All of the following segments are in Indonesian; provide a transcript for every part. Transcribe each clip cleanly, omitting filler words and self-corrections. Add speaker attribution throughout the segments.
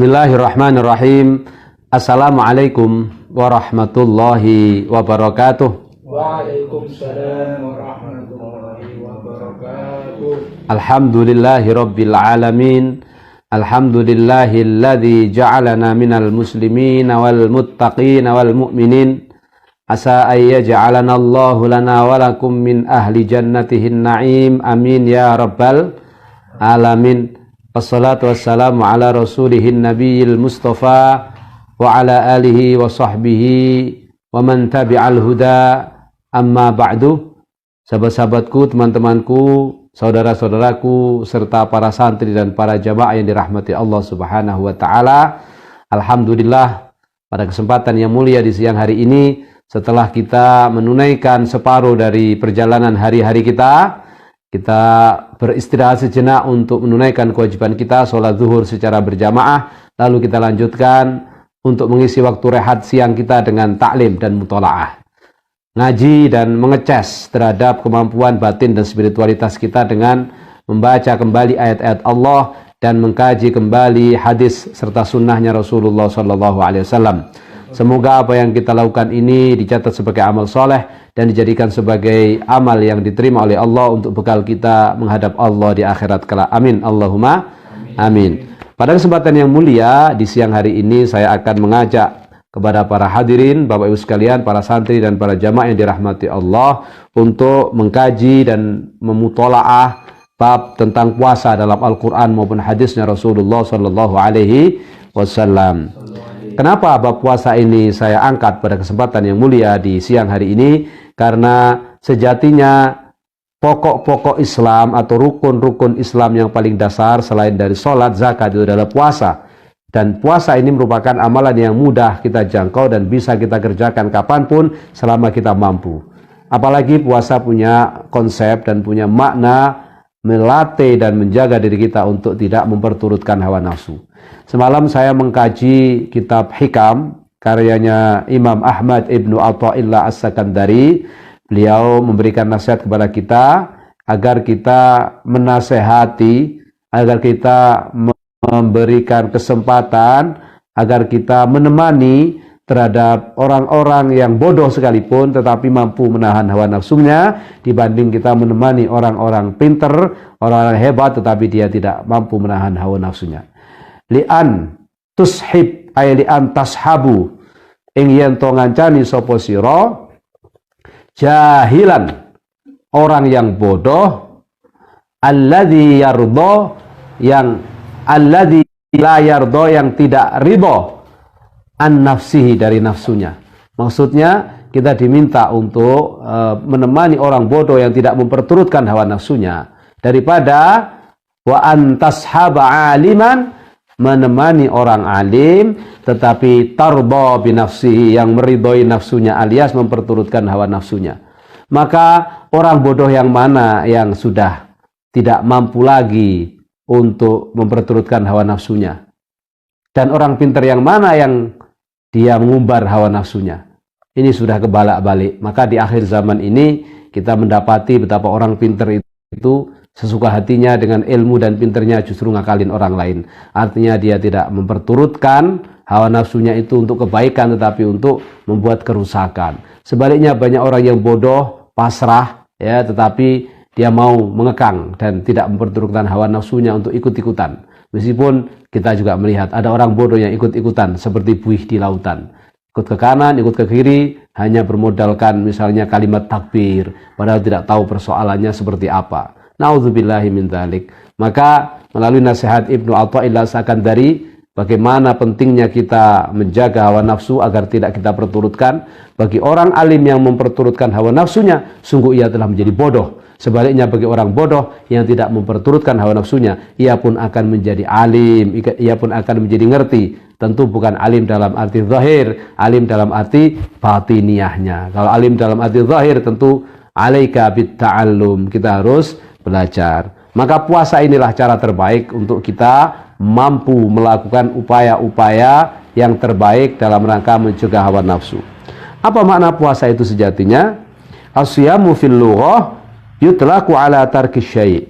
Speaker 1: Bismillahirrahmanirrahim. Assalamualaikum warahmatullahi wabarakatuh.
Speaker 2: Waalaikumsalam warahmatullahi wabarakatuh.
Speaker 1: Alhamdulillahirabbil alamin. Alhamdulillahilladzi ja'alana minal muslimin wal muttaqin wal mu'minin. Asa ayyaj'alana Allahu lana wa lakum min ahli jannatihin na'im. Amin ya rabbal alamin. Wassalatu wassalamu ala rasulihin nabiyil mustafa wa ala alihi wa sahbihi wa man tabi'al huda, amma ba'du. Sahabat-sahabatku, teman-temanku, saudara-saudaraku, serta para santri dan para jamaah yang dirahmati Allah subhanahu wa ta'ala, alhamdulillah pada kesempatan yang mulia di siang hari ini, setelah kita menunaikan separuh dari perjalanan hari-hari kita beristirahat sejenak untuk menunaikan kewajiban kita, sholat zuhur secara berjamaah. Lalu kita lanjutkan untuk mengisi waktu rehat siang kita dengan taklim dan mutolaah, ngaji dan mengecas terhadap kemampuan batin dan spiritualitas kita dengan membaca kembali ayat-ayat Allah dan mengkaji kembali hadis serta sunnahnya Rasulullah SAW. Semoga apa yang kita lakukan ini dicatat sebagai amal soleh dan dijadikan sebagai amal yang diterima oleh Allah untuk bekal kita menghadap Allah di akhirat kelak. Amin. Allahumma amin. Pada kesempatan yang mulia di siang hari ini, saya akan mengajak kepada para hadirin, Bapak Ibu sekalian, para santri dan para jamaah yang dirahmati Allah untuk mengkaji dan memutolaah bab tentang puasa dalam Al-Quran maupun hadisnya Rasulullah SAW. Kenapa bab puasa ini saya angkat pada kesempatan yang mulia di siang hari ini? Karena sejatinya pokok-pokok Islam atau rukun-rukun Islam yang paling dasar selain dari sholat, zakat itu adalah puasa. Dan puasa ini merupakan amalan yang mudah kita jangkau dan bisa kita kerjakan kapanpun selama kita mampu. Apalagi puasa punya konsep dan punya makna melatih dan menjaga diri kita untuk tidak memperturutkan hawa nafsu. Semalam saya mengkaji kitab Hikam karyanya Imam Ahmad Ibnu Atha'illah As-Sakandari. Beliau memberikan nasihat kepada kita agar kita menasehati, agar kita memberikan kesempatan, agar kita menemani terhadap orang-orang yang bodoh sekalipun tetapi mampu menahan hawa nafsunya, dibanding kita menemani orang-orang pinter, orang-orang hebat tetapi dia tidak mampu menahan hawa nafsunya. Li'an tushib ay li'an tashabu ing yen to ngancani sapa sira jahilan, orang yang bodoh, alladzi yardo, yang alladzi la yardo, yang tidak ridho an nafsihi, dari nafsunya. Maksudnya kita diminta untuk menemani orang bodoh yang tidak memperturutkan hawa nafsunya, daripada wa antashaba aliman, menemani orang alim tetapi tardo binafsihi, yang meridhoi nafsunya alias memperturutkan hawa nafsunya. Maka orang bodoh yang mana yang sudah tidak mampu lagi untuk memperturutkan hawa nafsunya, dan orang pintar yang mana yang dia mengumbar hawa nafsunya. Ini sudah kebalak-balik. Maka di akhir zaman ini kita mendapati betapa orang pintar itu sesuka hatinya dengan ilmu dan pinternya justru ngakalin orang lain. Artinya dia tidak memperturutkan hawa nafsunya itu untuk kebaikan tetapi untuk membuat kerusakan. Sebaliknya banyak orang yang bodoh, pasrah ya, tetapi dia mau mengekang dan tidak memperturutkan hawa nafsunya untuk ikut-ikutan. Meskipun kita juga melihat ada orang bodoh yang ikut-ikutan seperti buih di lautan. Ikut ke kanan, ikut ke kiri, hanya bermodalkan misalnya kalimat takbir, padahal tidak tahu persoalannya seperti apa. Na'udzubillahi min dzalik. Maka melalui nasihat Ibnu Atha'illah As-Sakandari, bagaimana pentingnya kita menjaga hawa nafsu agar tidak kita perturutkan. Bagi orang alim yang memperturutkan hawa nafsunya, sungguh ia telah menjadi bodoh. Sebaliknya bagi orang bodoh yang tidak memperturutkan hawa nafsunya, ia pun akan menjadi alim, ia pun akan menjadi ngerti. Tentu bukan alim dalam arti zahir, alim dalam arti batiniyahnya. Kalau alim dalam arti zahir tentu alaika bit ta'allum, kita harus belajar. Maka puasa inilah cara terbaik untuk kita mampu melakukan upaya-upaya yang terbaik dalam rangka mencegah hawa nafsu. Apa makna puasa itu sejatinya? As-siyamu fil lughah yutlaqu ala tarki syai'.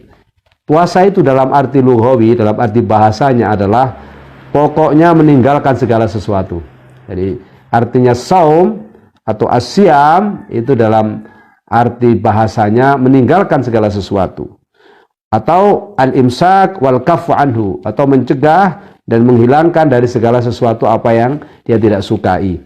Speaker 1: Puasa itu dalam arti lughawi, dalam arti bahasanya adalah pokoknya meninggalkan segala sesuatu. Jadi artinya saum atau asyam itu dalam arti bahasanya meninggalkan segala sesuatu. Atau al-imsak wal kafu anhu, atau mencegah dan menghilangkan dari segala sesuatu apa yang dia tidak sukai.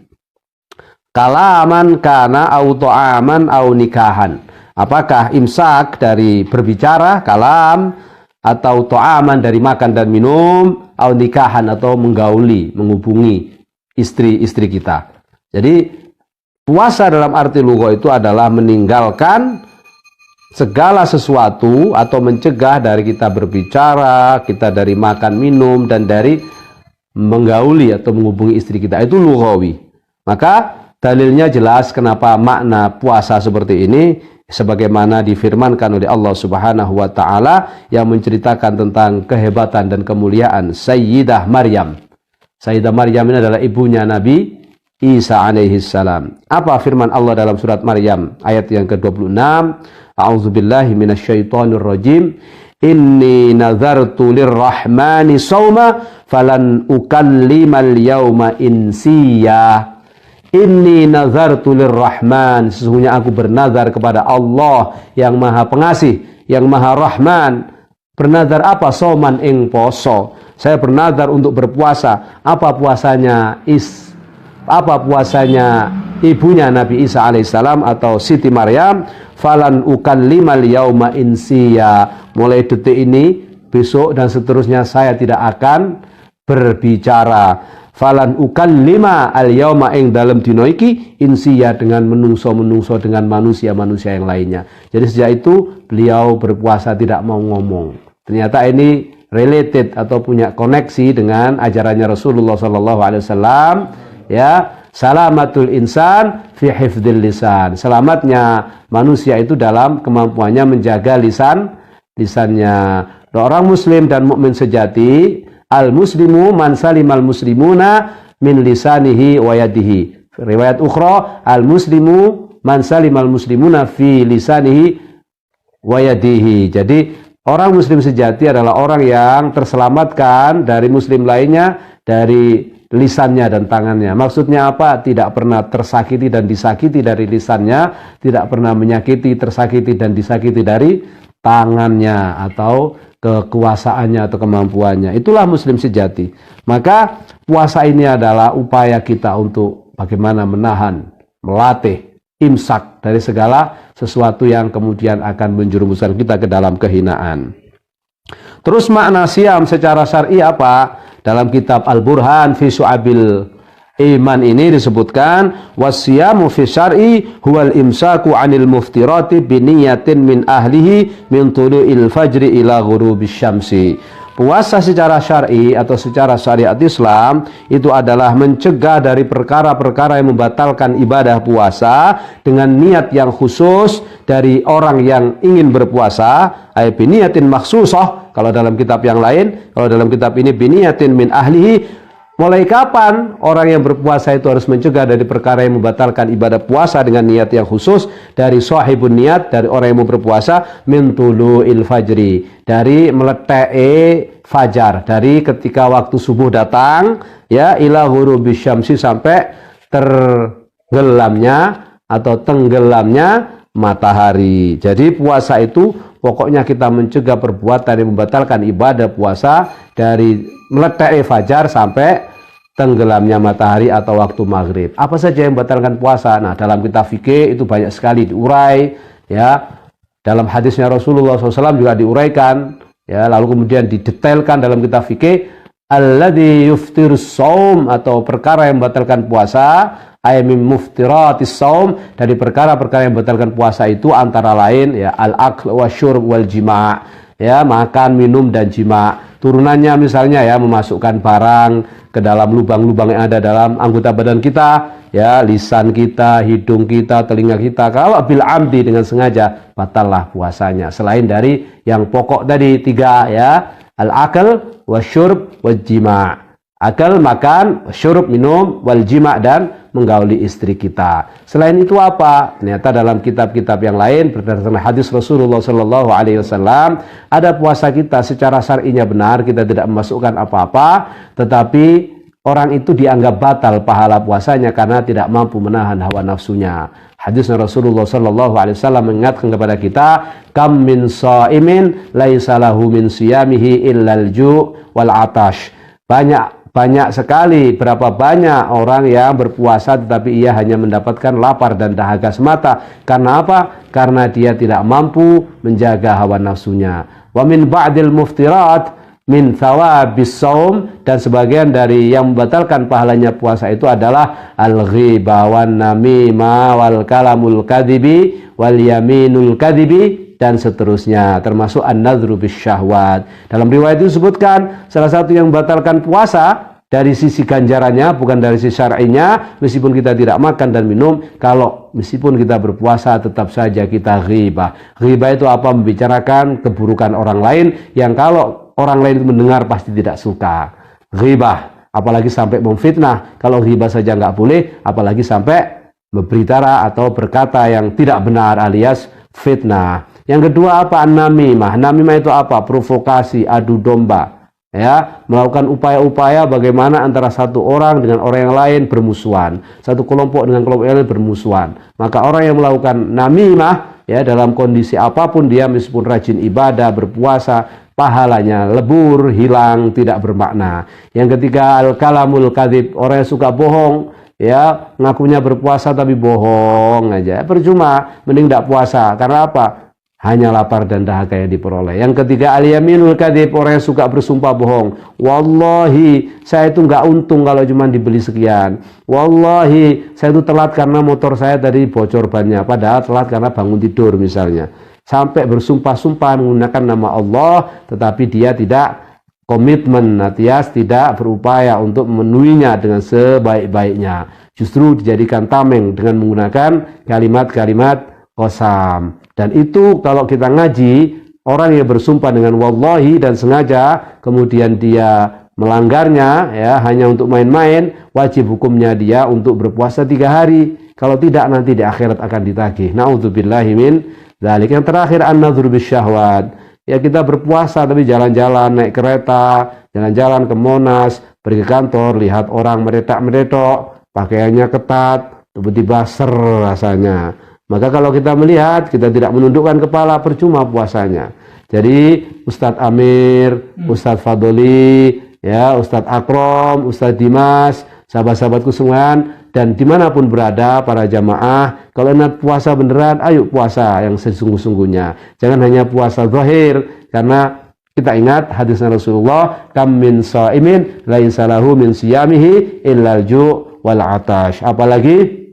Speaker 1: Kalaman kana au ta'aman au nikahan. Apakah imsak dari berbicara, kalam, atau ta'aman dari makan dan minum, au nikahan atau menggauli, menghubungi istri-istri kita. Jadi puasa dalam arti lugha itu adalah meninggalkan segala sesuatu atau mencegah dari kita berbicara, kita dari makan minum, dan dari menggauli atau menghubungi istri kita. Itu lughawi. Maka dalilnya jelas kenapa makna puasa seperti ini, sebagaimana difirmankan oleh Allah Subhanahu wa taala yang menceritakan tentang kehebatan dan kemuliaan Sayyidah Maryam. Sayyidah Maryam ini adalah ibunya Nabi Isa alaihi salam. Apa firman Allah dalam surat Maryam ayat yang ke-26? A'udzubillahi minasyaitonir rajim. Inni nazartu lirrahmani shauma falan ukallimal yauma insiya. Inni nazartu lirrahman, sesungguhnya aku bernazar kepada Allah yang Maha Pengasih, yang Maha Rahman. Bernazar apa? Sauman ing poso. Saya bernazar untuk berpuasa. Apa puasanya ibunya Nabi Isa alaihissalam atau Siti Maryam? Falan ukallimal yauma insiya. Mulai detik ini, besok dan seterusnya saya tidak akan berbicara. Falan ukallima al yauma ing dalam dina iki insiya, dengan menungso dengan manusia yang lainnya. Jadi sejak itu beliau berpuasa tidak mau ngomong. Ternyata ini related atau punya koneksi dengan ajarannya Rasulullah SAW. Ya, salamatul insan fi hifdzil lisan. Selamatnya manusia itu dalam kemampuannya menjaga lisannya. Orang muslim dan mukmin sejati, al-muslimu man salimal muslimuna min lisanihi wa yadihi. Riwayat ukhra, al-muslimu man salimal muslimuna fi lisanihi wa yadihi. Jadi orang muslim sejati adalah orang yang terselamatkan dari muslim lainnya dari lisannya dan tangannya. Maksudnya apa? Tidak pernah tersakiti dan disakiti dari lisannya, tidak pernah menyakiti, tersakiti dan disakiti dari tangannya atau kekuasaannya atau kemampuannya. Itulah muslim sejati. Maka puasa ini adalah upaya kita untuk bagaimana menahan, melatih imsak dari segala sesuatu yang kemudian akan menjerumuskan kita ke dalam kehinaan. Terus makna siam secara syar'i apa? Dalam kitab Al-Burhan fi Syu'abil Iman ini disebutkan wasiyamu fi syar'i huwal imsaku 'anil muftirati biniyatin min ahlihi min tulu'il fajri ila ghurubis syamsi. Puasa secara syar'i atau secara syariat Islam itu adalah mencegah dari perkara-perkara yang membatalkan ibadah puasa dengan niat yang khusus dari orang yang ingin berpuasa, ay biniyatin makhsusah kalau dalam kitab yang lain. Kalau dalam kitab ini biniyatin min ahlihi. Mulai kapan orang yang berpuasa itu harus mencegah dari perkara yang membatalkan ibadah puasa dengan niat yang khusus? Dari sahibun niat, dari orang yang mau berpuasa, min tulu'il fajri, dari meletai fajar, dari ketika waktu subuh datang, ya, ila ghurubis syamsi, sampai tergelamnya atau tenggelamnya matahari. Jadi puasa itu pokoknya kita mencegah perbuatan yang membatalkan ibadah puasa dari meletai fajar sampai tenggelamnya matahari atau waktu maghrib. Apa saja yang membatalkan puasa? Nah, dalam kitab fikih itu banyak sekali diurai, ya. Dalam hadisnya Rasulullah SAW juga diuraikan, ya. Lalu kemudian didetailkan dalam kitab fikih, alladzi yuftirus shaum, atau perkara yang membatalkan puasa, aymin muftiratis shaum, dari perkara-perkara yang membatalkan puasa itu antara lain, ya, al-akl wasyurb wal jima', ya, makan, minum dan jima'. Turunannya misalnya, ya, memasukkan barang ke dalam lubang-lubang yang ada dalam anggota badan kita, ya, lisan kita, hidung kita, telinga kita. Kalau bil amdi, dengan sengaja, batallah puasanya. Selain dari yang pokok tadi tiga, ya, al-akal wasyurb wal jima'. Akal makan, syurub minum, wal jima' dan menggauli istri kita. Selain itu apa? Ternyata dalam kitab-kitab yang lain berdasarkan hadis Rasulullah Shallallahu Alaihi Wasallam, ada puasa kita secara syar'inya benar, kita tidak memasukkan apa-apa, tetapi orang itu dianggap batal pahala puasanya karena tidak mampu menahan hawa nafsunya. Hadis Rasulullah Shallallahu Alaihi Wasallam mengingatkan kepada kita, kam min shaimin laisa lahu min siyamihi illal ju' wal atash. Banyak sekali, berapa banyak orang yang berpuasa tetapi ia hanya mendapatkan lapar dan dahaga semata. Karena apa? Karena dia tidak mampu menjaga hawa nafsunya. Wa min ba'dil muftirat min thawabis saum, dan sebagian dari yang membatalkan pahalanya puasa itu adalah al-ghibah wan namimah wal kalamul kadibi wal yaminul kadibi dan seterusnya, termasuk an-nadhru bisyahwat. Dalam riwayat itu disebutkan salah satu yang membatalkan puasa dari sisi ganjarannya, bukan dari sisi syar'inya, meskipun kita tidak makan dan minum, kalau meskipun kita berpuasa tetap saja kita ghibah. Ghibah itu apa? Membicarakan keburukan orang lain yang kalau orang lain itu mendengar pasti tidak suka. Ghibah, apalagi sampai memfitnah. Kalau ghibah saja nggak boleh, apalagi sampai berbicara atau berkata yang tidak benar alias fitnah. Yang kedua apa? Namimah. Namimah itu apa? Provokasi, adu domba. Ya, melakukan upaya-upaya bagaimana antara satu orang dengan orang yang lain bermusuhan, satu kelompok dengan kelompok yang lain bermusuhan. Maka orang yang melakukan namimah, ya, dalam kondisi apapun dia, meskipun rajin ibadah, berpuasa, pahalanya lebur, hilang, tidak bermakna. Yang ketiga al-kalamul kadhib, orang yang suka bohong, ya, ngakunya berpuasa tapi bohong aja, percuma, mending tidak puasa. Karena apa? Hanya lapar dan dahaga yang diperoleh. Yang ketiga al-yaminul kadhib, orang yang suka bersumpah bohong. Wallahi, saya itu nggak untung kalau cuma dibeli sekian. Wallahi, saya itu telat karena motor saya tadi bocor bannya, padahal telat karena bangun tidur misalnya. Sampai bersumpah-sumpah menggunakan nama Allah, tetapi dia tidak komitmen, alias tidak berupaya untuk memenuhinya dengan sebaik-baiknya. Justru dijadikan tameng dengan menggunakan kalimat-kalimat qasam. Dan itu kalau kita ngaji, orang yang bersumpah dengan wallahi dan sengaja, kemudian dia melanggarnya, ya, hanya untuk main-main, wajib hukumnya dia untuk berpuasa 3 hari. Kalau tidak, nanti di akhirat akan ditagih. Na'udzubillahi min dzalik. Yang terakhir an-nadhru bisyahwat. Ya, kita berpuasa tapi jalan-jalan, naik kereta, jalan-jalan ke Monas, pergi ke kantor, lihat orang meretak-meretok, pakaiannya ketat, tiba-tiba ser rasanya. Maka kalau kita melihat, kita tidak menundukkan kepala, percuma puasanya. Jadi Ustadz Amir, Ustadz Fadoli, ya, Ustadz Akrom, Ustadz Dimas, sahabat-sahabatku semua, dan dimanapun berada para jamaah, kalau nak puasa beneran, ayo puasa yang sesungguh-sungguhnya. Jangan hanya puasa zahir, karena kita ingat hadisnya Rasulullah, kam min shaimin laisa lahu min siyamihi illal ju' wal atash. Apalagi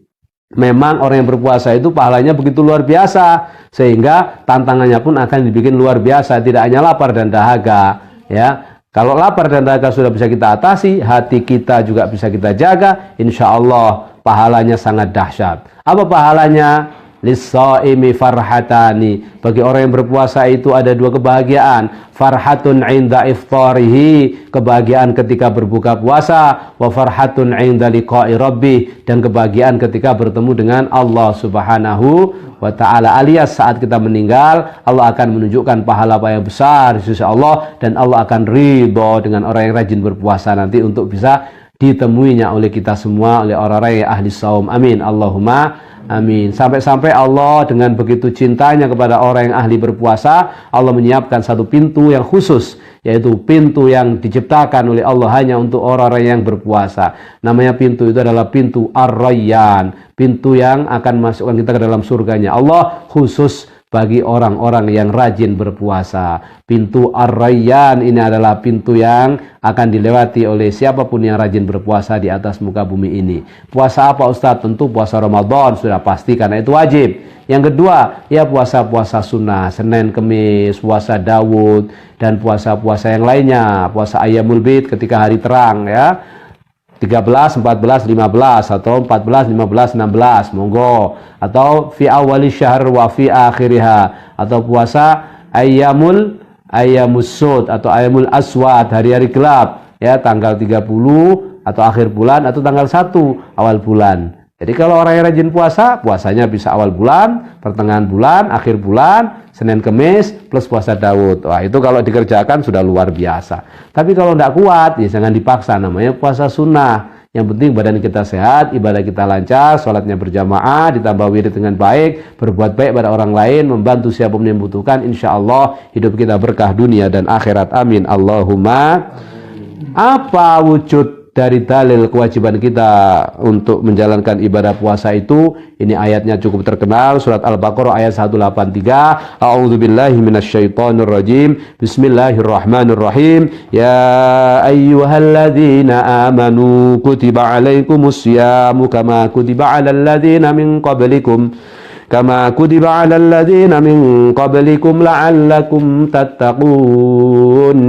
Speaker 1: memang orang yang berpuasa itu pahalanya begitu luar biasa, sehingga tantangannya pun akan dibikin luar biasa, tidak hanya lapar dan dahaga, ya. Kalau lapar dan dahaga sudah bisa kita atasi, hati kita juga bisa kita jaga, insya Allah pahalanya sangat dahsyat. Apa pahalanya? Lis-shaimi farhatani. Bagi orang yang berpuasa itu ada 2 kebahagiaan. Farhatun 'inda iftarihi, kebahagiaan ketika berbuka puasa, wa farhatun 'inda liqa'i rabbih, dan kebahagiaan ketika bertemu dengan Allah Subhanahu wa ta'ala, alias saat kita meninggal Allah akan menunjukkan pahala yang besar di sisi Allah, dan Allah akan ridho dengan orang yang rajin berpuasa nanti untuk bisa ditemuinya oleh kita semua, oleh orang-orang yang ahli saum. Amin, Allahumma amin. Sampai-sampai Allah dengan begitu cintanya kepada orang yang ahli berpuasa, Allah menyiapkan satu pintu yang khusus, yaitu pintu yang diciptakan oleh Allah hanya untuk orang-orang yang berpuasa. Namanya pintu itu adalah pintu Ar-Rayyan, pintu yang akan masukkan kita ke dalam surganya Allah, khusus bagi orang-orang yang rajin berpuasa. Pintu Ar-Rayyan ini adalah pintu yang akan dilewati oleh siapapun yang rajin berpuasa di atas muka bumi ini. Puasa apa, Ustadz? Tentu puasa Ramadan, sudah pasti karena itu wajib. Yang kedua, ya puasa-puasa sunnah, Senin, Kemis, puasa Daud, dan puasa-puasa yang lainnya, puasa Ayyamul Bid ketika hari terang, ya. 13, 14, 15 atau 14, 15, 16, monggo. Atau fi awali syahr wa fi akhiriha, atau puasa ayyamus sud atau ayyamul aswad, hari-hari gelap, ya, tanggal 30, atau akhir bulan, atau tanggal 1 awal bulan. Jadi kalau orang yang rajin puasa, puasanya bisa awal bulan, pertengahan bulan, akhir bulan, Senin Kemis, plus puasa Daud. Wah, itu kalau dikerjakan sudah luar biasa. Tapi kalau tidak kuat, ya jangan dipaksa, namanya puasa sunnah. Yang penting badan kita sehat, ibadah kita lancar, sholatnya berjamaah, ditambah wirid dengan baik, berbuat baik pada orang lain, membantu siapapun yang membutuhkan. Insya Allah hidup kita berkah dunia dan akhirat. Amin. Allahumma. Apa wujud dari dalil kewajiban kita untuk menjalankan ibadah puasa itu? Ini ayatnya cukup terkenal, surat Al-Baqarah ayat 183. A'udzubillahi minasyaitonirrajim. Bismillahirrahmanirrahim. Ya ayyuhalladzina amanu kutiba alaikumus syamu kama kutiba alal ladzina min qablikum la'allakum tattaqun.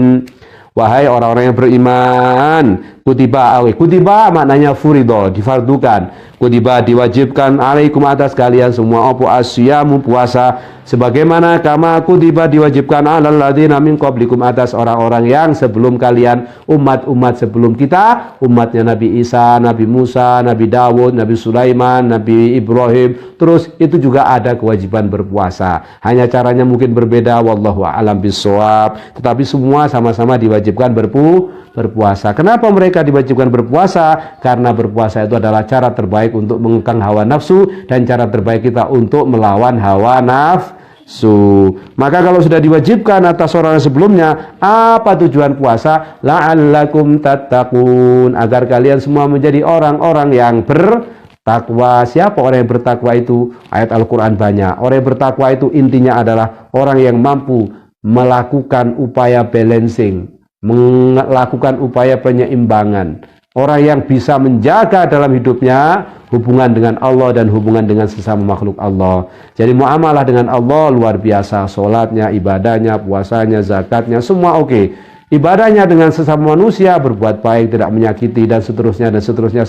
Speaker 1: Wahai orang-orang yang beriman, kutiba maknanya furido, difardukan. Kutiba diwajibkan alaikum atas kalian semua apa asyamu puasa, sebagaimana kama kutiba diwajibkan alal ladzina min qablikum atas orang-orang yang sebelum kalian, umat-umat sebelum kita, umatnya Nabi Isa, Nabi Musa, Nabi Dawud, Nabi Sulaiman, Nabi Ibrahim. Terus itu juga ada kewajiban berpuasa. Hanya caranya mungkin berbeda, wallahu a'lam bishawab. Tetapi semua sama-sama diwajibkan berpuasa. Kenapa mereka diwajibkan berpuasa? Karena berpuasa itu adalah cara terbaik untuk mengekang hawa nafsu dan cara terbaik kita untuk melawan hawa nafsu. Maka kalau sudah diwajibkan atas orang sebelumnya, apa tujuan puasa? La'allakum tattaqun, agar kalian semua menjadi orang-orang yang bertakwa. Siapa orang yang bertakwa itu? Ayat Al-Quran banyak. Orang yang bertakwa itu intinya adalah orang yang mampu melakukan upaya balancing, melakukan upaya penyeimbangan. Orang yang bisa menjaga dalam hidupnya hubungan dengan Allah dan hubungan dengan sesama makhluk Allah. Jadi muamalah dengan Allah luar biasa. Sholatnya, ibadahnya, puasanya, zakatnya, semua oke. Ibadahnya dengan sesama manusia, berbuat baik, tidak menyakiti, dan seterusnya,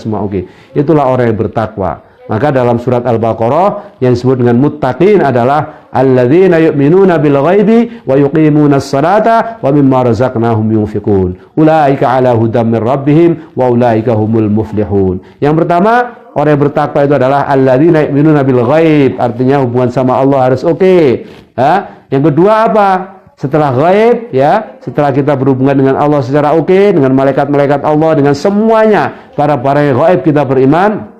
Speaker 1: semua oke. Itulah orang yang bertakwa. Maka dalam surat Al-Baqarah yang disebut dengan muttaqin adalah alladzina yu'minuna bil ghaibi wa yuqimunas salata wa mimma razaqnahum yunfiqun. Ulaika ala hudam min rabbihim wa ulaika humul muflihun. Yang pertama, orang yang bertakwa itu adalah alladzina yu'minuna bil ghaib, artinya hubungan sama Allah harus oke. Yang kedua apa? Setelah ghaib, ya, setelah kita berhubungan dengan Allah secara oke, dengan malaikat-malaikat Allah, dengan semuanya, para yang ghaib kita beriman.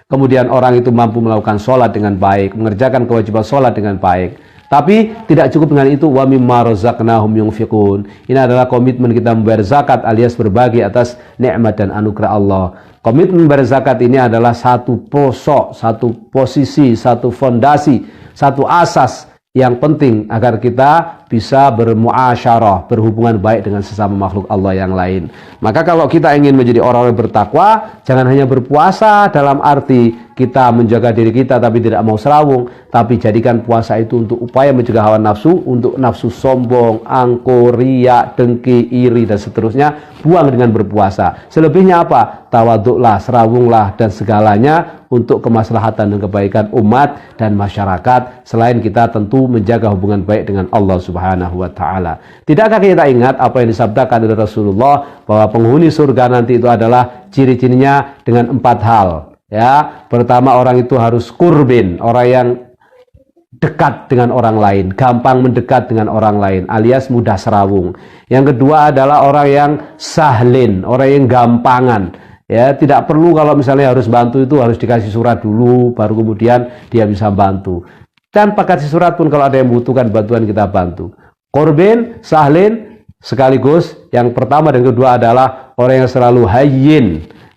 Speaker 1: Kemudian orang itu mampu melakukan sholat dengan baik, mengerjakan kewajiban sholat dengan baik. Tapi tidak cukup dengan itu, wa mimma razaqnahum yunfiqun. Ini adalah komitmen kita membayar zakat alias berbagi atas nikmat dan anugerah Allah. Komitmen membayar zakat ini adalah satu posok, satu posisi, satu fondasi, satu asas yang penting agar kita bisa bermuasyarah, berhubungan baik dengan sesama makhluk Allah yang lain. Maka kalau kita ingin menjadi orang yang bertakwa, jangan hanya berpuasa dalam arti kita menjaga diri kita tapi tidak mau serawung, tapi jadikan puasa itu untuk upaya mencegah hawa nafsu, untuk nafsu sombong, angkuh, riya, dengki, iri, dan seterusnya, buang dengan berpuasa. Selebihnya apa? Tawaduklah, serawunglah, dan segalanya untuk kemaslahatan dan kebaikan umat dan masyarakat, selain kita tentu menjaga hubungan baik dengan Allah Subhanahu wa ta'ala. Tidakkah kita ingat apa yang disabdakan oleh Rasulullah bahwa penghuni surga nanti itu adalah ciri-cirinya dengan 4 hal. Ya, pertama orang itu harus kurbin, orang yang dekat dengan orang lain, gampang mendekat dengan orang lain, alias mudah serawung. Yang kedua adalah orang yang sahlin, orang yang gampangan. Ya, tidak perlu kalau misalnya harus bantu itu harus dikasih surat dulu, baru kemudian dia bisa bantu. Tanpa kasih surat pun kalau ada yang membutuhkan bantuan kita bantu. Kurbin, sahlin, sekaligus yang pertama dan kedua adalah orang yang selalu hayyin.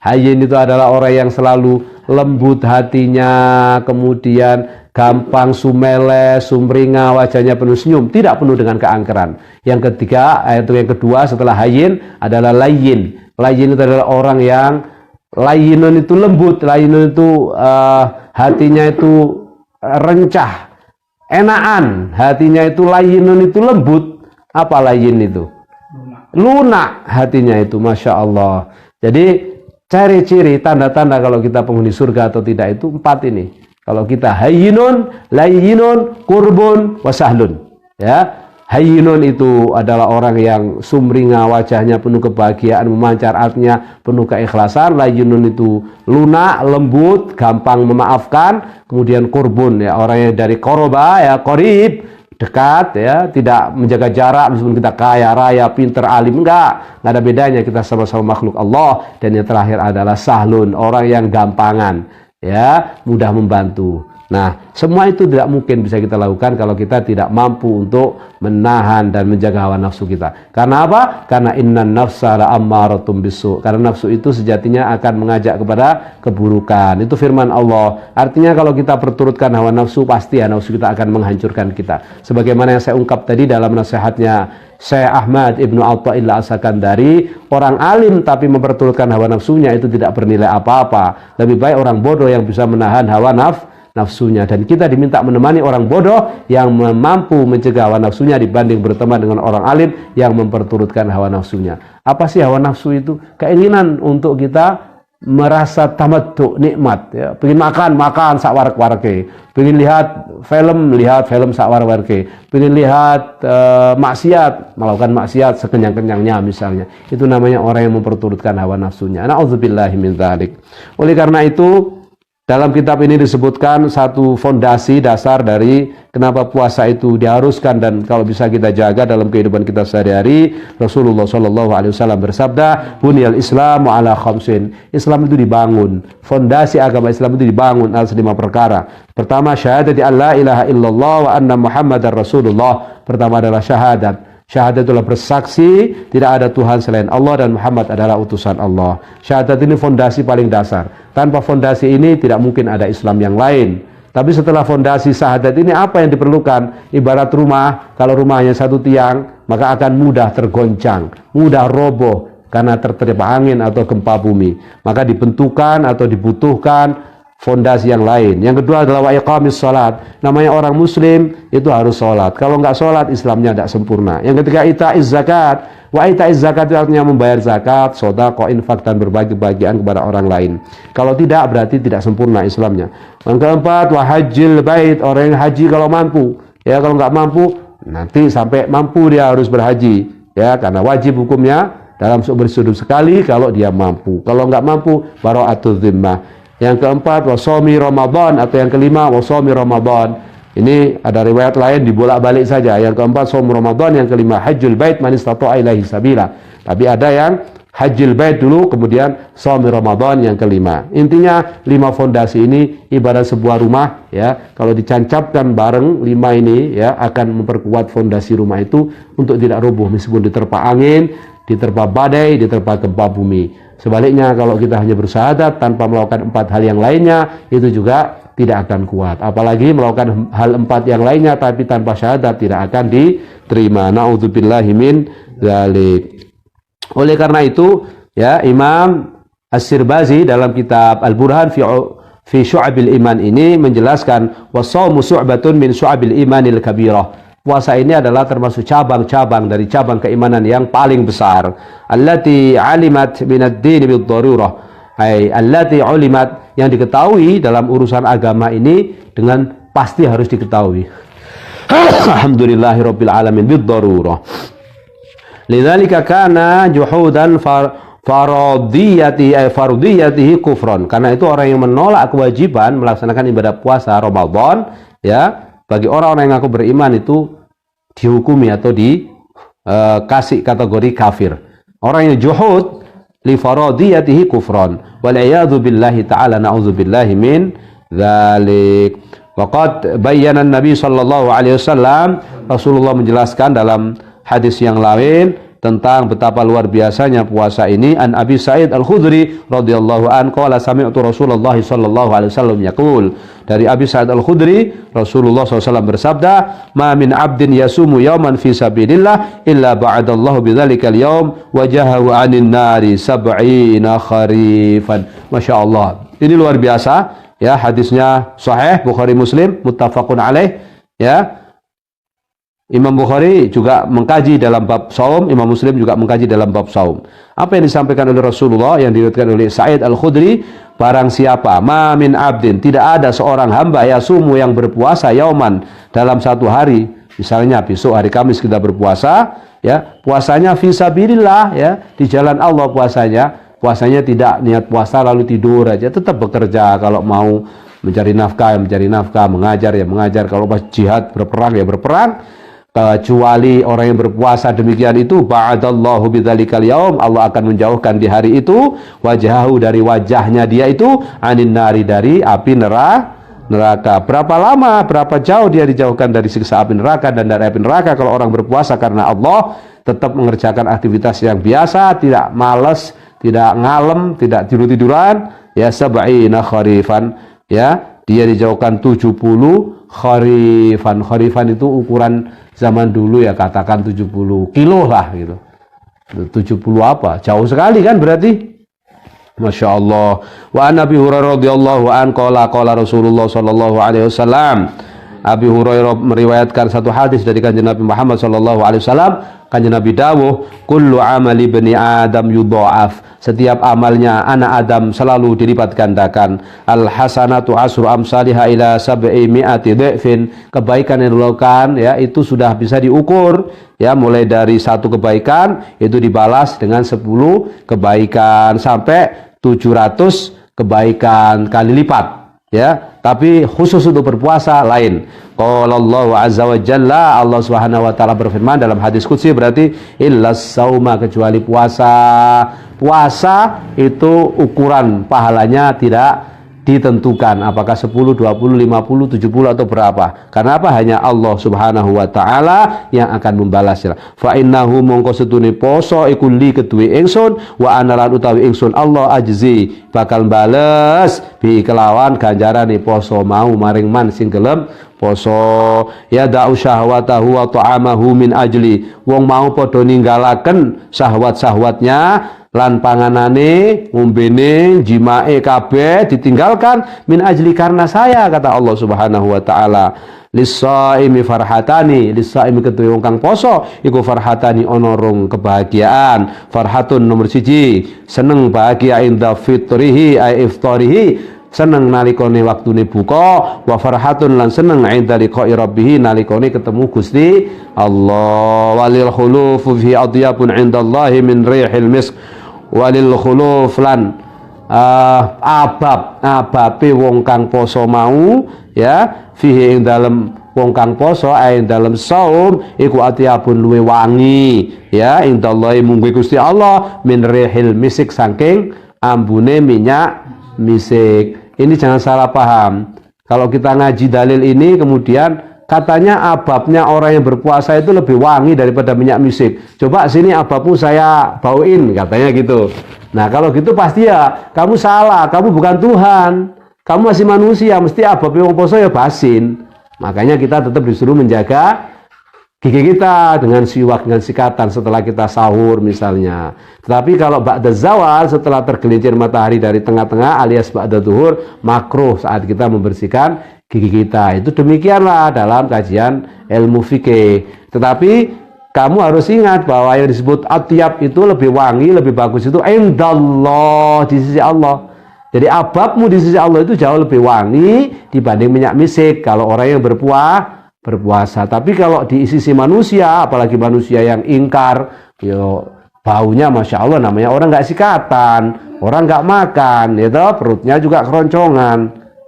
Speaker 1: Hayyin itu adalah orang yang selalu lembut hatinya, kemudian gampang sumele, sumringah, wajahnya penuh senyum, tidak penuh dengan keangkeran. Yang ketiga, yaitu yang kedua setelah hayyin adalah layyin. Layyin itu adalah orang yang layyinun itu lembut, layyinun itu hatinya itu rencah, enaan, hatinya itu layyinun itu lembut. Apa layyin itu? Lunak hatinya itu, Masya Allah. Jadi ciri-ciri, tanda-tanda kalau kita penghuni surga atau tidak itu 4 ini. Kalau kita hayyinun, layyinun, kurbun, wasahlun. Ya, Hayyinun itu adalah orang yang sumringah, wajahnya penuh kebahagiaan, memancar, artinya penuh keikhlasan. Layyinun itu lunak, lembut, gampang memaafkan. Kemudian kurbun, ya, orang yang dari koroba, ya, korib, dekat, ya, tidak menjaga jarak meskipun kita kaya, raya, pinter, alim, enggak ada bedanya, kita sama-sama makhluk Allah. Dan yang terakhir adalah sahlun, orang yang gampangan, ya, mudah membantu. Nah, semua itu tidak mungkin bisa kita lakukan kalau kita tidak mampu untuk menahan dan menjaga hawa nafsu kita. Karena apa? Karena innan nafsa la'ammaratum bisu. Karena nafsu itu sejatinya akan mengajak kepada keburukan. Itu firman Allah. Artinya kalau kita perturutkan hawa nafsu, pasti hawa nafsu kita akan menghancurkan kita. Sebagaimana yang saya ungkap tadi dalam nasihatnya Syekh Ahmad Ibnu Athaillah As-Sakandari, orang alim tapi memperturutkan hawa nafsunya itu tidak bernilai apa-apa. Lebih baik orang bodoh yang bisa menahan hawa nafsunya. Dan kita diminta menemani orang bodoh yang mampu mencegah hawa nafsunya dibanding berteman dengan orang alim yang memperturutkan hawa nafsunya. Apa sih hawa nafsu itu? Keinginan untuk kita merasa tamattu, nikmat, ya. Pengen makan sakwarek-wareke, pengen lihat film sakwarek-wareke, pengen lihat maksiat, melakukan maksiat sekenyang-kenyangnya misalnya. Itu namanya orang yang memperturutkan hawa nafsunya. Na'udzubillahi min dzalik. Oleh karena itu, dalam kitab ini disebutkan satu fondasi dasar dari kenapa puasa itu diharuskan dan kalau bisa kita jaga dalam kehidupan kita sehari-hari. Rasulullah SAW bersabda, "Bunyal Islamu ala khamsin." Islam itu dibangun, fondasi agama Islam itu dibangun atas 5 perkara. Pertama, syahadati an la ilaha illallah wa anna Muhammadar Rasulullah. Pertama adalah syahadat. Syahadat itulah bersaksi tidak ada Tuhan selain Allah dan Muhammad adalah utusan Allah. Syahadat ini fondasi paling dasar. Tanpa fondasi ini tidak mungkin ada Islam yang lain. Tapi setelah fondasi syahadat ini apa yang diperlukan? Ibarat rumah, kalau rumahnya satu tiang, maka akan mudah tergoncang, mudah roboh karena tertimpa angin atau gempa bumi. Maka dibentukan atau dibutuhkan fondasi yang lain. Yang kedua adalah wa iqamis salat. Namanya orang muslim itu harus salat. Kalau enggak salat, Islamnya tidak sempurna. Yang ketiga itaiz zakat. Wa itaiz zakat itu artinya membayar zakat, sedekah, infak dan berbagi bagian kepada orang lain. Kalau tidak berarti tidak sempurna Islamnya. Yang keempat wa hajjil bait. Orang yang haji kalau mampu. Ya, kalau enggak mampu nanti sampai mampu dia harus berhaji. Ya, karena wajib hukumnya dalam bersudut sekali kalau dia mampu. Kalau enggak mampu bara'atul zimmah. Yang keempat wasomi Ramadan atau yang kelima wasomi Ramadan. Ini ada riwayat lain dibolak-balik saja. Yang keempat som Ramadan, yang kelima hajjul bait man istata'a ilaihi sabila. Tapi ada yang hajjul bait dulu kemudian somi Ramadan yang kelima. Intinya 5 fondasi ini ibarat sebuah rumah, ya. Kalau dicancapkan bareng 5 ini, ya, akan memperkuat fondasi rumah itu untuk tidak roboh meskipun diterpa angin, diterpa badai, diterpa gempa bumi. Sebaliknya kalau kita hanya bersyahadat tanpa melakukan 4 hal yang lainnya, itu juga tidak akan kuat. Apalagi melakukan hal 4 yang lainnya tapi tanpa syahadat tidak akan diterima. Na'udzubillahi min dzalik. Oleh karena itu, ya, Imam As-Sirbazi dalam kitab Al-Burhan fi Syu'abil Iman ini menjelaskan wasaumu syu'batun min syu'abil imanil kabirah. Puasa ini adalah termasuk cabang-cabang dari cabang keimanan yang paling besar. Allati alimat minad din bid darurah. Allati ulimat, yang diketahui dalam urusan agama ini dengan pasti harus diketahui. Alhamdulillahirabbil alamin bid darurah. Lidzalika kana juhudan fardiyatihi kufran. Karena itu orang yang menolak kewajiban melaksanakan ibadah puasa Ramadan, ya, bagi orang-orang yang ngaku beriman itu dihukumi atau dikasih kategori kafir. Orang yang juhud li faradiyatihi kufran wal iyadu billahi ta'ala na'udzubillahi min dzalik. Waqad bayyana Nabi sallallahu alaihi wasallam, Rasulullah menjelaskan dalam hadis yang lain tentang betapa luar biasanya puasa ini. An Abi Sa'id Al-Khudri radhiyallahu an qala sami'tu Rasulullah sallallahu alaihi wasallam yaqul. Dari Abi Sa'id Al-Khudri, Rasulullah SAW bersabda, "Ma min 'abdin yasumu yawman fi sabilillah illa ba'adallahu bidzalika al-yawm wajahahu 'anil nari sab'ina kharifan." Masya Allah. Ini luar biasa, ya, hadisnya sahih Bukhari Muslim muttafaqun alaih, ya. Imam Bukhari juga mengkaji dalam bab saum, Imam Muslim juga mengkaji dalam bab saum. Apa yang disampaikan oleh Rasulullah yang diriwayatkan oleh Sa'id Al-Khudri, barang siapa ma min abdin, tidak ada seorang hamba yasumu yang berpuasa yauman dalam satu hari, Misalnya besok hari Kamis kita berpuasa, ya, puasanya fisabilillah, ya, di jalan Allah puasanya. Puasanya tidak niat puasa lalu tidur aja, tetap bekerja. Kalau mau mencari nafkah, ya mencari nafkah, mengajar ya mengajar. Kalau pas jihad berperang ya berperang. Kecuali orang yang berpuasa demikian itu, ba'adallahu bidzalikal yaum, Allah akan menjauhkan di hari itu wajahahu, dari wajahnya dia itu, anin nari, dari api neraka. Berapa lama, berapa jauh dia dijauhkan dari siksa api neraka dan dari api neraka kalau orang berpuasa karena Allah, tetap mengerjakan aktivitas yang biasa, tidak malas, tidak ngalem, tidak tidur-tiduran, ya, sab'ina kharifan, ya, dia dijauhkan 70 kharifan. Kharifan itu ukuran zaman dulu, ya, katakan 70 kilo lah gitu. 70 apa? Jauh sekali kan berarti. Masya Allah. Wa an Abi Hurairah radhiyallahu an qala Rasulullah sallallahu alaihi wasallam. Abi Hurairah meriwayatkan satu hadis dari kanjeng Nabi Muhammad sallallahu alaihi wasallam. Kanjeng Nabi dawuh, kullu amali bani Adam yudha'af. Setiap amalnya anak Adam selalu dilipat gandakan. Al hasanatu asru amsalihha ila sab'i mi'ati dhifin. Kebaikan yang dilakukan, ya, itu sudah bisa diukur, ya, mulai dari satu kebaikan itu dibalas dengan 10 kebaikan sampai 700 kebaikan kali lipat, ya. Tapi khusus untuk berpuasa lain. Qala Allah azza wa jalla, Allah Subhanahu wa taala berfirman dalam hadis qudsi, berarti illas sauma, kecuali puasa. Puasa itu ukuran pahalanya tidak ditentukan apakah 10, 20, 50, 70 atau berapa. Karena apa? Hanya Allah Subhanahu wa taala yang akan membalasnya. Fa innahu mongko setune poso iku li keduwe ingsun, wa analan utawi ingsun Allah ajzi bakal bales bi kelawan ganjarane poso mau maring man sing gelem poso. Ya da'u syahwatahu wa ta'amahu min ajli. Wong mau padha ninggalaken syahwat-syahwatnya lan panganane, ngombene, jimae kabeh ditinggalkan min ajli, karena saya, kata Allah Subhanahu wa taala. Lis-shaimi farhatani, lis-shaimi ketuwe wong kang poso iku farhatani ana rong kebahagiaan. Farhatun nomor 1, seneng bahagia inda fitrihi ay iftarihi, seneng nalikane waktune buka. Wa farhatun lan seneng inda liqa'i rabbih, nalikane ketemu Gusti Allah. Walil khulufu fi adyabun indallahi min rihil misk. Walil khuluf lan ababe wong kang poso mau, ya, fihi ing dalem wong kang poso ing dalem saum iku atyabun luwe wangi, ya, indallahi munggu Gusti Allah, min rihil misik, saking ambune minyak misik. Ini jangan salah paham. Kalau kita ngaji dalil ini kemudian katanya ababnya orang yang berpuasa itu lebih wangi daripada minyak misik. Coba sini ababmu saya bauin, katanya gitu. Nah kalau gitu pasti ya kamu salah, kamu bukan Tuhan, kamu masih manusia, mesti ababnya orang poso ya basin. Makanya kita tetap disuruh menjaga gigi kita dengan siwak, dengan sikatan setelah kita sahur misalnya. Tetapi kalau ba'da zawal, setelah tergelincir matahari dari tengah-tengah alias ba'da zuhur, makruh saat kita membersihkan gigi kita. Itu demikianlah dalam kajian ilmu fikih. Tetapi kamu harus ingat bahwa yang disebut atyab itu lebih wangi, lebih bagus itu indallah, di sisi Allah. Jadi ababmu di sisi Allah itu jauh lebih wangi dibanding minyak misik kalau orang yang berpuasa. Tapi kalau di sisi manusia, apalagi manusia yang ingkar, yo baunya Masya Allah, namanya orang nggak sikatan, orang nggak makan, gitu, perutnya juga keroncongan.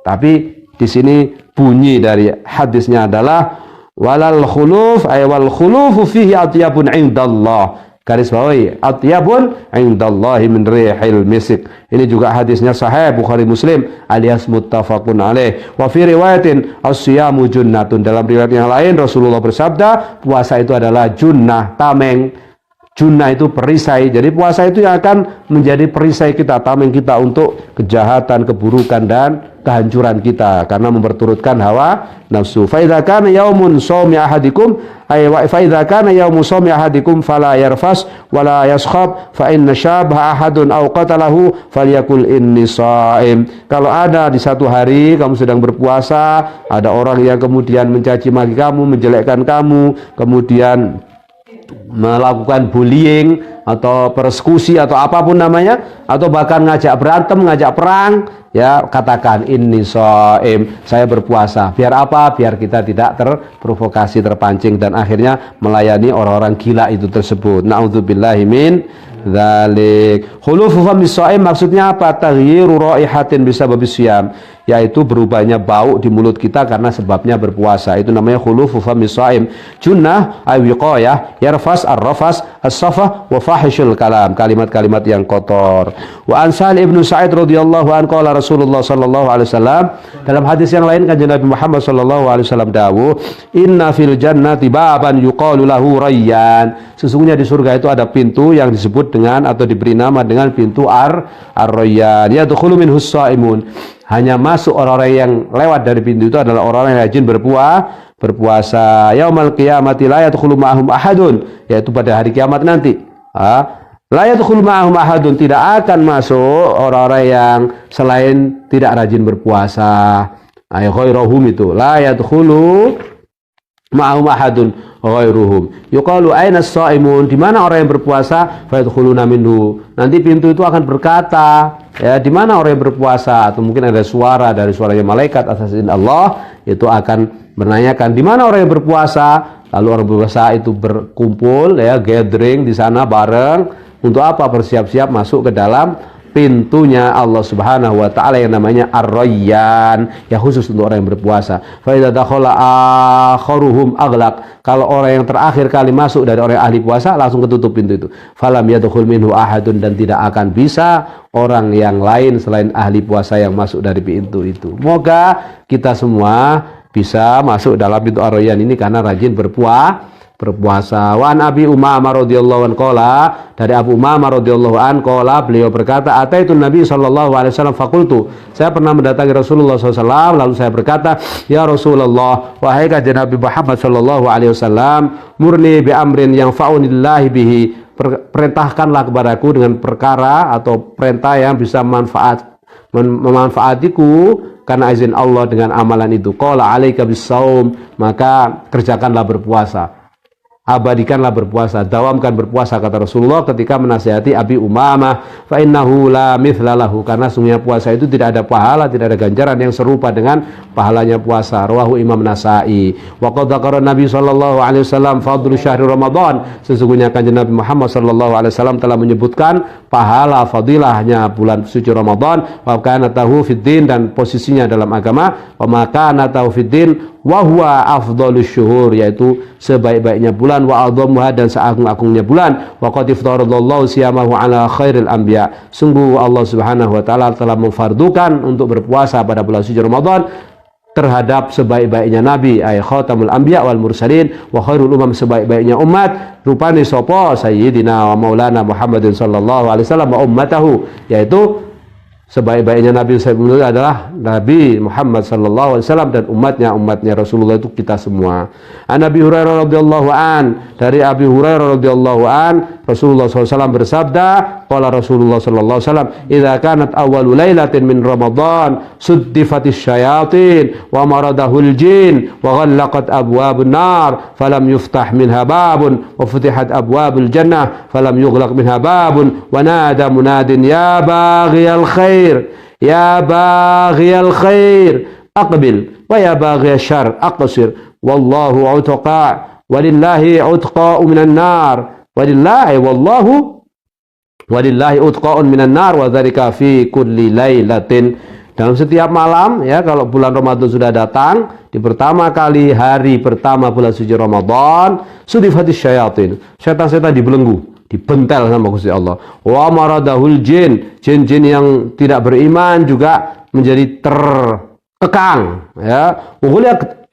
Speaker 1: Tapi di sini bunyi dari hadisnya adalah walal khuluf ay wal khulufu fihi atyabun indallah. Garis bawahi, atyabun indallahi min rihil misik. Ini juga hadisnya sahih Bukhari Muslim alias muttafaqun alaih. Wa fi riwayatin as-siyamu junnatun. Dalam riwayat yang lain Rasulullah bersabda, puasa itu adalah junnah, tameng. Junnah itu perisai. Jadi puasa itu yang akan menjadi perisai kita, tameng kita untuk kejahatan, keburukan dan kehancuran kita karena memperturutkan hawa nafsu. Fa idza kana yaumun shaumi ahadikum ay wa fa idza kana yaumu shaumi ahadikum fala yarfas wala yaskhab fa inna syabha ahadun aw qatalahu falyakul inni shaim. Kalau ada di satu hari kamu sedang berpuasa, ada orang yang kemudian mencaci maki kamu, menjelekkan kamu, kemudian melakukan bullying atau persekusi atau apapun namanya, atau bahkan ngajak berantem, ngajak perang, ya katakan ini shaim, saya berpuasa. Biar apa? Biar kita tidak terprovokasi, terpancing, dan akhirnya melayani orang-orang gila itu tersebut. Na'udzubillahi min dzalik. Khulufu famis shaim maksudnya apa? Taghyiru raihatin bisababis siyam, yaitu berubahnya bau di mulut kita karena sebabnya berpuasa. Itu namanya khulufu famis shaim. Junnah ay wiqayah yarfas ar-rafas as-safah wa fahishul kalam, kalimat-kalimat yang kotor. Wa an Sa'id ibnu Sa'id radhiyallahu anhu qala Rasulullah sallallahu alaihi wasallam, dalam hadis yang lain kanjeng Nabi Muhammad sallallahu alaihi wasallam dawuh, inna fil jannati baban yuqalu lahu rayyan, sesungguhnya di surga itu ada pintu yang disebut dengan atau diberi nama dengan pintu ar-rayyan, yadkhulu minhu as-shaimun, hanya masuk orang-orang yang lewat dari pintu itu adalah orang-orang yang rajin berpuasa. Yaumal qiyamati la yadkhulu ma'ahum ahadun, yaitu pada hari kiamat nanti. La yadkhulu ma'ahum ahadun, tidak akan masuk orang-orang yang selain tidak rajin berpuasa. Ay ghairuhum, itu la yadkhulu ma'ahum ahadun ghairuhum. Yuqalu aina as-shaimun, di mana orang yang berpuasa? Fa yadkhuluna minhu, nanti pintu itu akan berkata, ya, di mana orang yang berpuasa? Atau mungkin ada suara dari suaranya malaikat atas izin Allah, itu akan menanyakan di mana orang yang berpuasa. Lalu orang berpuasa itu berkumpul, ya, gathering di sana bareng untuk apa? Bersiap-siap masuk ke dalam pintunya Allah Subhanahu wa taala yang namanya Ar-Rayyan, ya khusus untuk orang yang berpuasa. Fa idza dakhala akharuhum aghlaq, kalau orang yang terakhir kali masuk dari orang ahli puasa langsung ketutup pintu itu. Falam yadkhul minhu ahadun, dan tidak akan bisa orang yang lain selain ahli puasa yang masuk dari pintu itu. Moga kita semua bisa masuk dalam pintu Ar-Rayyan ini karena rajin berpuasa. Wa an Abi Umamah radhiyallahu anhu qala, dari Abu Umamah radhiyallahu anhu qala, beliau berkata, ataitu Nabi sallallahu alaihi wasallam faqultu, saya pernah mendatangi Rasulullah SAW, lalu saya berkata, ya Rasulullah, wahai kanjeng Nabi Muhammad sallallahu alaihi wasallam, murni bi amrin yang fa'unillahi bihi, perintahkanlah kepadaku dengan perkara atau perintah yang bisa memanfaatiku karena izin Allah dengan amalan itu. Qala alaika bis-shaum, maka kerjakanlah berpuasa, abadikanlah berpuasa, dawamkan berpuasa, kata Rasulullah ketika menasihati Abi Umamah. Fa innahu la mithla lahu, karena sungguhnya puasa itu tidak ada pahala, tidak ada ganjaran yang serupa dengan pahalanya puasa. Rawahu Imam Nasa'i. Wa qad dzakara Nabi sallallahu alaihi wasallam fadlu syahri Ramadan, sesungguhnya kanjeng Nabi Muhammad sallallahu alaihi wasallam telah menyebutkan pahala fadilahnya bulan suci Ramadan. Wa kana tahu fid din, dan posisinya dalam agama. Wa maka tahu fid din wa huwa afdhalus syuhur, yaitu sebaik-baiknya bulan, wa adhamuha, dan seagung-agungnya bulan. Wa qad iftaradallahu siyamahu ala khairil anbiya, sungguh Allah Subhanahu wa taala telah memfardukan untuk berpuasa pada bulan suci Ramadan terhadap sebaik-baiknya nabi, ay khatamul anbiya wal mursalin, wa khairul umam, sebaik-baiknya umat, rupane sapa sayyidina wa maulana Muhammadin sallallahu alaihi wasallam wa ummatahu, yaitu sebaik-baiknya Nabi adalah Nabi Muhammad sallallahu alaihi wasallam dan umatnya Rasulullah itu kita semua. An Abi Hurairah radhiyallahu an, dari Abi Hurairah radhiyallahu an, Rasulullah SAW bersabda, qala Rasulullah sallallahu alaihi wasallam, idza kanat awwalu lailatin min Ramadan suddifatish syayatin wa maradahul jin wa ghallaqat abwabun nar falam yuftah minha babun wa futihat abwabul jannah falam yughlaq minha babun wa nada munadin ya baghiyal khair, ya baghiyal khair aqbil, wa ya baghiyal syarr aqsir, wallahu utqa, walillahi utqa minan nar, walillahi utqa'un minan nar, wa dzalika fi kulli lailatin, dalam setiap malam, ya, kalau bulan Ramadan sudah datang, di pertama kali hari pertama bulan suci Ramadan, sudifatis syayatin, setan-setan dibelenggu, dibentel sama Gusti Allah. Wa maradahul jin, jin-jin yang tidak beriman juga menjadi terkekang, ya. Wa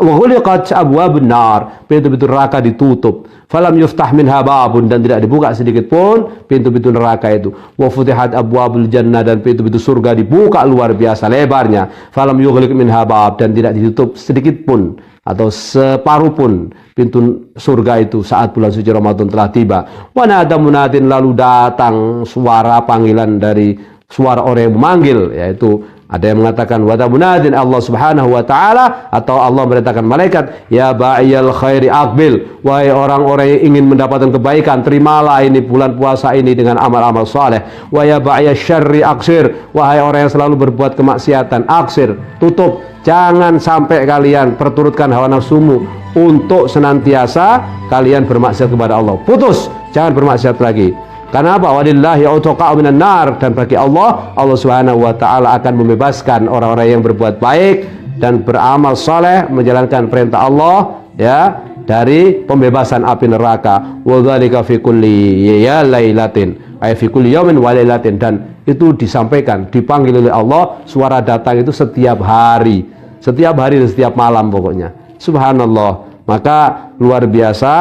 Speaker 1: ghuliqat abwabun nar, pintu-pintu neraka ditutup. Falam yuftah minha babun, dan tidak dibuka sedikit pun pintu-pintu neraka itu. Wa futihat abwabul jannah, dan pintu-pintu surga dibuka luar biasa lebarnya. Falam yughliq minha bab, dan tidak ditutup sedikit pun atau separuh pun pintu surga itu saat bulan suci Ramadan telah tiba. Wa nada munadin, lalu datang suara panggilan dari suara orang yang memanggil, yaitu Ada yang mengatakan wa munadin Allah Subhanahu wa taala, atau Allah merintahkan malaikat, ya ba'iyal khairi aqbil, wahai orang-orang yang ingin mendapatkan kebaikan, terimalah ini bulan puasa ini dengan amal-amal saleh. Wa ya ba'iyal syarri aqsir, wahai orang yang selalu berbuat kemaksiatan, aqsir, tutup. Jangan sampai kalian perturutkan hawa nafsumu untuk senantiasa kalian bermaksiat kepada Allah. Putus, jangan bermaksiat lagi. Karena apa? Walillahi utaqa'u minan nar, dan bagi Allah Subhanahu wa taala akan membebaskan orang-orang yang berbuat baik dan beramal saleh, menjalankan perintah Allah, ya, dari pembebasan api neraka. Wa dzalika fi kulli lailatin, ay fi kulli yaumin wa lailatin, dan itu disampaikan, dipanggil oleh Allah, suara datang itu setiap hari dan setiap malam pokoknya. Subhanallah. Maka luar biasa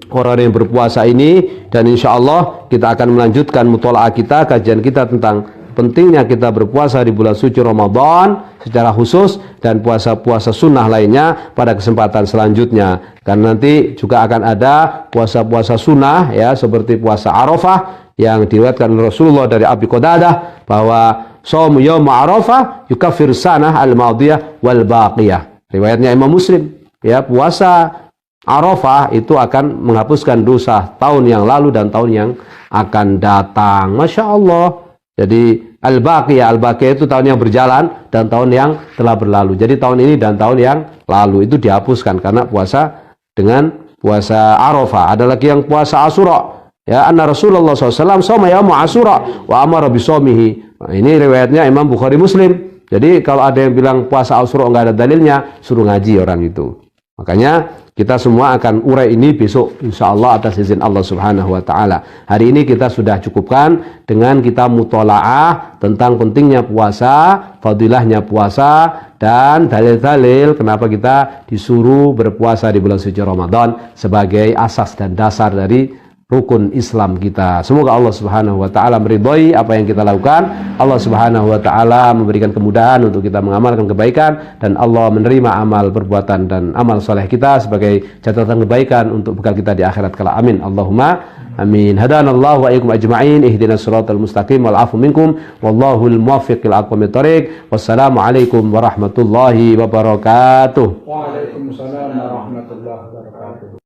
Speaker 1: orang yang berpuasa ini, dan insya Allah kita akan melanjutkan mutola'ah kita, kajian kita tentang pentingnya kita berpuasa di bulan suci Ramadan secara khusus, dan puasa-puasa sunnah lainnya pada kesempatan selanjutnya. Karena nanti juga akan ada puasa-puasa sunnah, ya, seperti puasa Arafah yang diriwayatkan Rasulullah dari Abi Qatadah bahwa shaum yaum Arafah yukaffir sanah al-madiyah wal baqiyah. Riwayatnya Imam Muslim, ya, puasa Arafah itu akan menghapuskan dosa tahun yang lalu dan tahun yang akan datang. Masya Allah. Jadi al-baqiyah itu tahun yang berjalan dan tahun yang telah berlalu. Jadi tahun ini dan tahun yang lalu itu dihapuskan karena puasa dengan puasa Arafah. Ada lagi yang puasa Asyura. Ya, anna Rasulullah SAW shoma yaum Asyura wa amara bisawmihi. Nah, ini riwayatnya Imam Bukhari Muslim. Jadi kalau ada yang bilang puasa Asyura enggak ada dalilnya, suruh ngaji orang itu. Makanya kita semua akan urai ini besok insya Allah atas izin Allah Subhanahu wa taala. Hari ini kita sudah cukupkan dengan kita mutola'ah tentang pentingnya puasa, fadilahnya puasa, dan dalil-dalil kenapa kita disuruh berpuasa di bulan suci Ramadan sebagai asas dan dasar dari rukun Islam kita. Semoga Allah Subhanahu wa taala meridhai apa yang kita lakukan. Allah Subhanahu wa taala memberikan kemudahan untuk kita mengamalkan kebaikan, dan Allah menerima amal perbuatan dan amal soleh kita sebagai catatan kebaikan untuk bekal kita di akhirat kala. Amin. Allahumma amin. Hadanallahu wa iyyakum ajma'in. Ihdinas siratal mustaqim wal 'afu minkum wallahul muwaffiq ila aqwamit thoriq. Wassalamu alaikum warahmatullahi wabarakatuh.
Speaker 2: Waalaikumsalam warahmatullahi wabarakatuh.